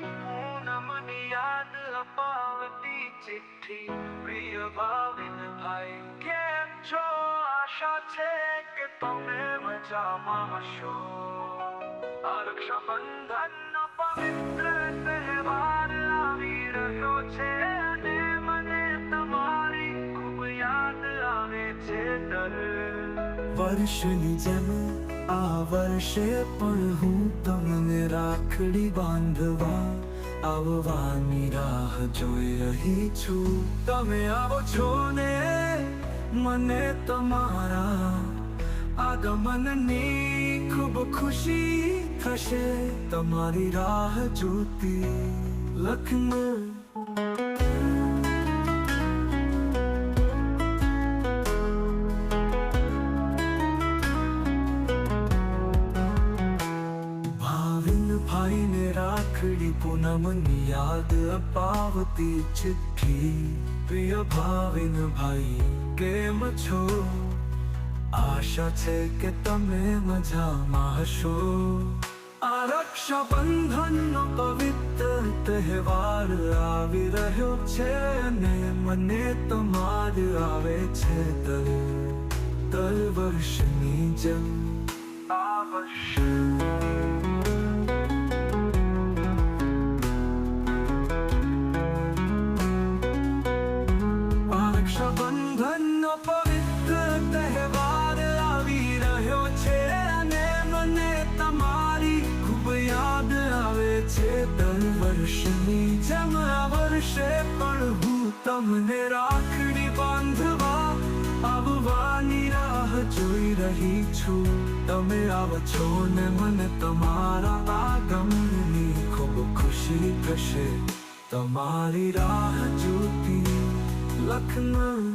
પૂનમની યાદ અપાવતી ચિઠ્ઠી પ્રિય ભાવિન ભાઈ કેમ છો? આશા છે કે તમે મજામાં હશો. આ રક્ષાબંધનનો પવિત્ર તહેવાર આવી રહ્યો છે અને મને તમારી ખૂબ યાદ આવે છે. વર્ષની જેમ આ વર્ષે પણ હું તમને રાખડી બાંધવા આવવાની રાહ જોઈ રહી છું. તમે આવો છો ને મને તમારા આગમનની ખૂબ ખુશી થશે. તમારી રાહ જોતી લખનઉ. ભાઈને રાખડી પૂનમની યાદ અપાવતી ચિઠ્ઠી પ્રિય ભાવિન ભાઈ કેમ છો? આશા છે કે તમે મજામાં હશો. આ રક્ષાબંધનનો પવિત્ર તહેવાર આવી રહ્યો છે અને મને તમાર આવે છે દર વર્ષની જેમ આ વર્ષ. રક્ષાબંધનનો પવિત્ર તહેવાર આવી રહ્યો છે અને મને તમારી ખૂબ યાદ આવે છે દર વર્ષની જેમ આ વર્ષે પણ હું તમને રાખડી બાંધવા આવવાની રાહ જોઈ રહી છું. તમે આવો છો ને મને તમારા આગમનની ખૂબ ખુશી થશે. તમારી રાહ જોતી લખનઉ.